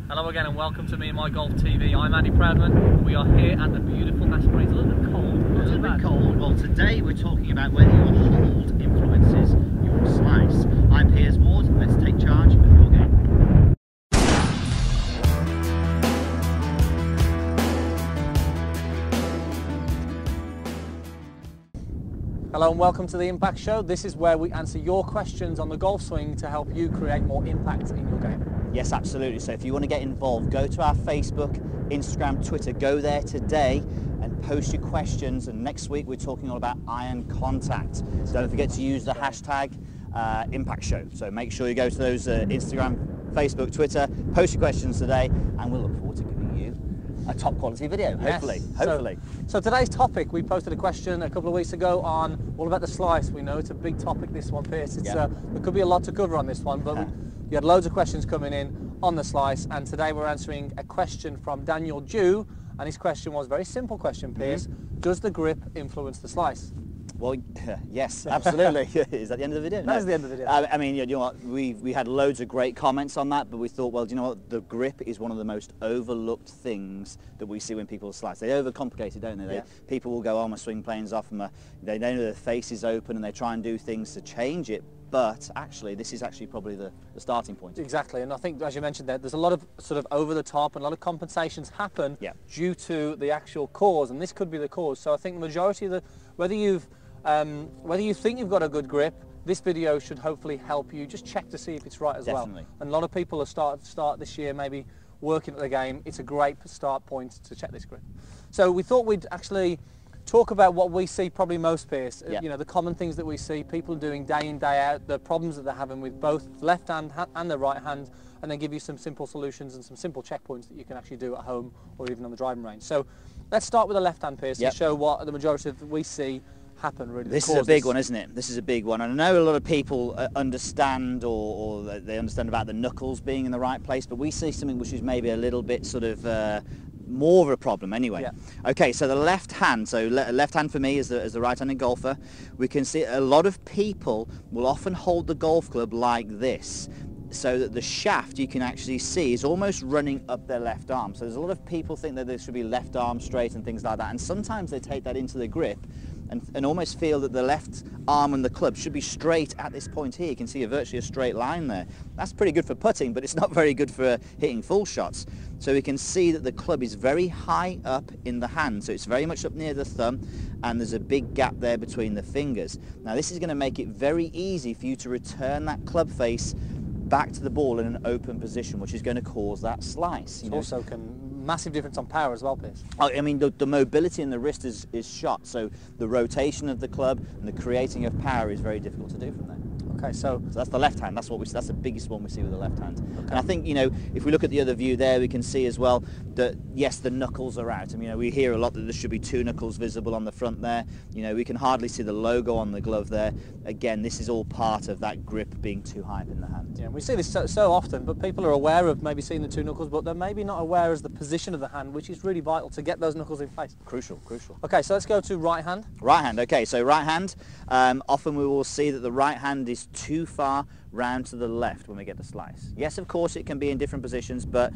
Hello again and welcome to Me and My Golf TV. I'm Andy Proudman. We are here at the beautiful Asprey. It's a little bit cold. A little bit cold. Well, today we're talking about whether your hold influences your slice. I'm Piers Ward. Let's take charge of your game. Hello and welcome to the Impact Show. This is where we answer your questions on the golf swing to help you create more impact in your game. Yes, absolutely. So if you want to get involved, go to our Facebook, Instagram, Twitter. Go there today and post your questions. And next week we're talking all about iron contact. So don't forget to use the hashtag Impact Show. So make sure you go to those Instagram, Facebook, Twitter, post your questions today, and we'll look forward to giving you a top quality video, hopefully. Yes. Hopefully. So today's topic, we posted a question a couple of weeks ago on all about the slice. We know it's a big topic, this one, Piers. It's, there could be a lot to cover on this one, but you had loads of questions coming in on the slice, and today we're answering a question from Daniel Dew, and his question was a very simple question, Piers. Does the grip influence the slice? Well, yes, absolutely. Is that the end of the video? That is the end of the video. I mean, you know what, we had loads of great comments on that, but we thought, well, do you know what, the grip is one of the most overlooked things that we see when people slice. They overcomplicate it, don't they? People will go, oh, my swing plane's off, and they know their face is open, and they try and do things to change it. But actually, this is actually probably the starting point. Exactly, and I think, as you mentioned there's a lot of sort of over the top and a lot of compensations happen due to the actual cause, and this could be the cause. So I think the majority of whether you think you've got a good grip, this video should hopefully help you just check to see if it's right as well. And a lot of people have start this year maybe working at the game. It's a great start point to check this grip. So we thought we'd actually talk about what we see probably most, Piers. You know, the common things that we see people doing day in, day out, the problems that they're having with both left hand and the right hand, and then give you some simple solutions and some simple checkpoints that you can actually do at home or even on the driving range. So let's start with the left hand, Piers, and show what the majority of we see happen, really. This is a big one, isn't it? This is a big one. And I know a lot of people understand or they understand about the knuckles being in the right place, but we see something which is maybe a little bit sort of more of a problem anyway. Okay, so the left hand, so left hand for me is the right-handed golfer. We can see a lot of people will often hold the golf club like this, so that the shaft you can actually see is almost running up their left arm. So there's a lot of people think that there should be left arm straight and things like that, and sometimes they take that into the grip and almost feel that the left arm and the club should be straight at this point here. You can see virtually a straight line there. That's pretty good for putting, but it's not very good for hitting full shots. So we can see that the club is very high up in the hand, so it's very much up near the thumb, and there's a big gap there between the fingers. Now this is going to make it very easy for you to return that club face back to the ball in an open position, which is going to cause that slice. It also can massive difference on power as well, Piers. I mean, the mobility in the wrist is shot, so the rotation of the club and the creating of power is very difficult to do from there. Okay, so that's the left hand. That's the biggest one we see with the left hand. Okay. And I think, you know, if we look at the other view there, we can see as well that yes, the knuckles are out. I mean, you know, we hear a lot that there should be two knuckles visible on the front there. You know, we can hardly see the logo on the glove there. Again, this is all part of that grip being too high up in the hand. Yeah, we see this so often, but people are aware of maybe seeing the two knuckles, but they're maybe not aware of the position of the hand, which is really vital to get those knuckles in place. Crucial. Okay, so let's go to right hand. Right hand. Okay, so right hand. Often we will see that the right hand is too far round to the left when we get the slice. Yes, of course, it can be in different positions, but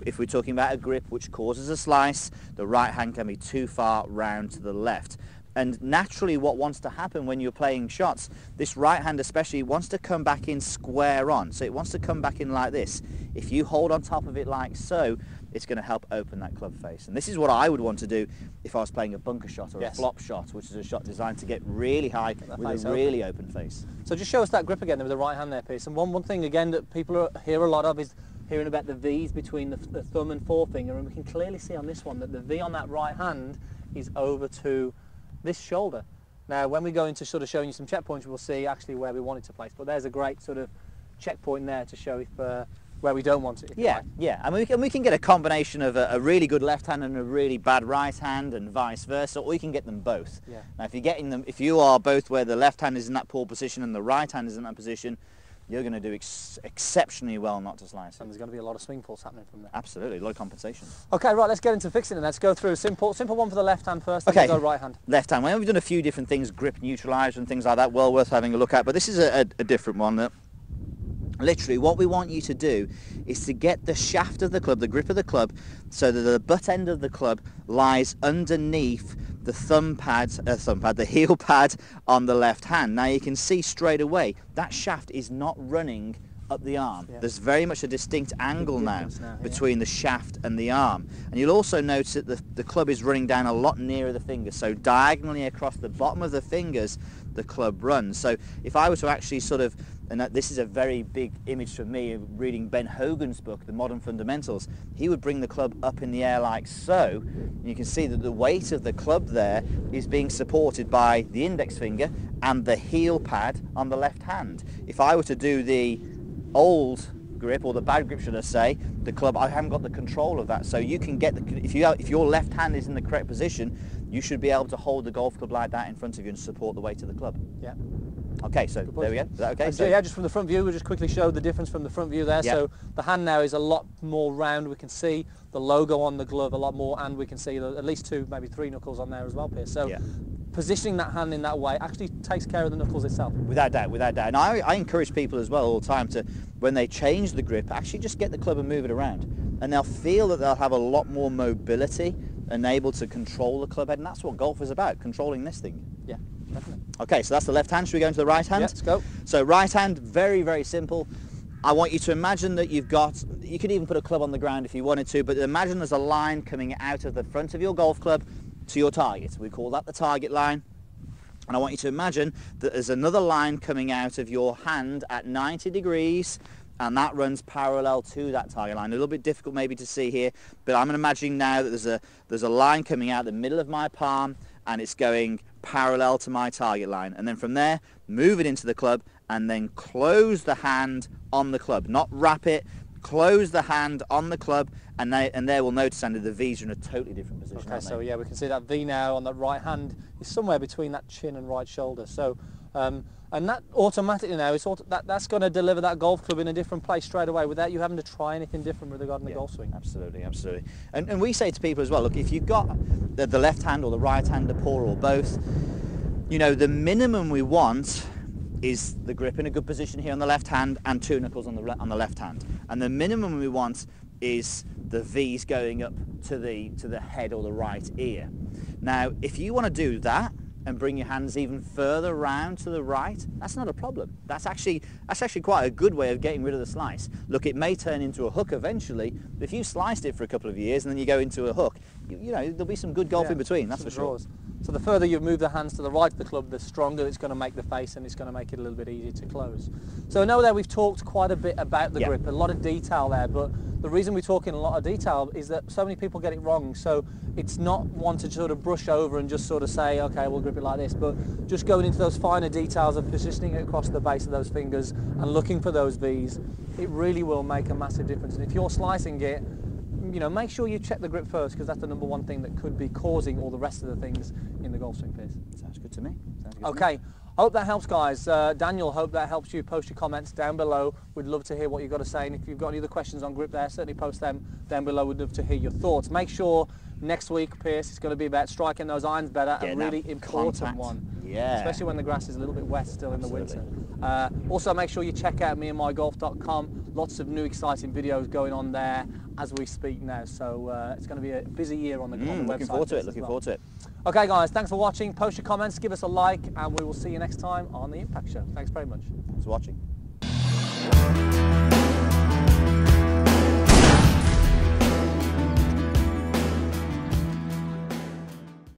if we're talking about a grip which causes a slice, the right hand can be too far round to the left. And naturally what wants to happen when you're playing shots, this right hand especially wants to come back in square on. So it wants to come back in like this. If you hold on top of it like so, it's going to help open that club face. And this is what I would want to do if I was playing a bunker shot or a flop shot, which is a shot designed to get really high with a really open face. So just show us that grip again with the right hand there, Piers. And one thing again that people hear a lot of is hearing about the V's between the thumb and forefinger, and we can clearly see on this one that the V on that right hand is over to this shoulder. Now when we go into sort of showing you some checkpoints, we'll see actually where we want it to place, but there's a great sort of checkpoint there to show if where we don't want it. Yeah, and we can get a combination of a really good left hand and a really bad right hand, and vice versa, or we can get them both. Now if you are both where the left hand is in that poor position and the right hand is in that position, you're going to do exceptionally well not to slice it. And there's going to be a lot of swing force happening from there. Absolutely, a lot of compensation. Okay, right, let's get into fixing it. Let's go through a simple one for the left hand first, then we'll go right hand. Left hand. Well, we've done a few different things, grip neutralizer and things like that, well worth having a look at, but this is a different one that Literally, what we want you to do is to get the shaft of the club, the grip of the club, so that the butt end of the club lies underneath the the heel pad on the left hand. Now you can see straight away that shaft is not running up the arm. Yeah. There's very much a distinct angle now between the shaft and the arm. And you'll also notice that the club is running down a lot nearer the fingers. So diagonally across the bottom of the fingers, the club runs. So if I were to actually sort of, and this is a very big image for me, reading Ben Hogan's book, The Modern Fundamentals, he would bring the club up in the air like so. And you can see that the weight of the club there is being supported by the index finger and the heel pad on the left hand. If I were to do the old grip, or the bad grip should I say, the club, I haven't got the control of that. So you can get if your left hand is in the correct position, you should be able to hold the golf club like that in front of you and support the weight of the club. Yeah. Okay, so there we go. Is that okay? So yeah, just from the front view, we'll just quickly show the difference from the front view there. Yep. So the hand now is a lot more round. We can see the logo on the glove a lot more, and we can see at least 2, maybe 3 knuckles on there as well, Piers. So positioning that hand in that way actually takes care of the knuckles itself. Without doubt, without doubt. And I encourage people as well all the time to, when they change the grip, actually just get the club and move it around. And they'll feel that they'll have a lot more mobility and able to control the club head. And that's what golf is about, controlling this thing. Yeah. Definitely. Okay, so that's the left hand. Should we go into the right hand? Yeah, let's go. So right hand, very, very simple. I want you to imagine that you could even put a club on the ground if you wanted to, but imagine there's a line coming out of the front of your golf club to your target. We call that the target line. And I want you to imagine that there's another line coming out of your hand at 90 degrees, and that runs parallel to that target line. A little bit difficult maybe to see here, but I'm imagining now that there's a line coming out the middle of my palm, and it's going parallel to my target line. And then from there, move it into the club, and then close the hand on the club. Not wrap it, close the hand on the club, and there we'll notice, Andy, the V's are in a totally different position. Okay, so yeah, we can see that V now on the right hand is somewhere between that chin and right shoulder. So, and that automatically now, that's going to deliver that golf club in a different place straight away without you having to try anything different regarding the golf swing. Absolutely, absolutely. And we say to people as well, look, if you've got the left hand or the right hand, the poor or both, you know, the minimum we want is the grip in a good position here on the left hand and 2 knuckles on the left hand. And the minimum we want is the V's going up to the head or the right ear. Now, if you want to do that and bring your hands even further round to the right, that's not a problem. That's actually quite a good way of getting rid of the slice. Look, it may turn into a hook eventually, but if you sliced it for a couple of years and then you go into a hook, you know, there'll be some good golf in between, that's for sure. So the further you move the hands to the right of the club, the stronger it's going to make the face, and it's going to make it a little bit easier to close. So I know that we've talked quite a bit about the grip, a lot of detail there, but the reason we talk in a lot of detail is that so many people get it wrong. So it's not one to sort of brush over and just sort of say, okay, we'll grip it like this, but just going into those finer details of positioning it across the base of those fingers and looking for those V's, it really will make a massive difference. And if you're slicing it, you know, make sure you check the grip first, because that's the #1 thing that could be causing all the rest of the things in the golf swing, Piers. Sounds good to me. Okay, hope that helps, guys. Daniel, hope that helps you. Post your comments down below. We'd love to hear what you've got to say, and if you've got any other questions on grip there, certainly post them down below. We'd love to hear your thoughts. Make sure next week, Piers, it's going to be about striking those irons better, a really important one. Yeah. Especially when the grass is a little bit wet still in the winter. Also, make sure you check out meandmygolf.com. Lots of new exciting videos going on there as we speak now. So it's going to be a busy year on the website. Looking forward to it. Looking forward to it. Okay, guys, thanks for watching. Post your comments, give us a like, and we will see you next time on The Impact Show. Thanks very much. Thanks for watching.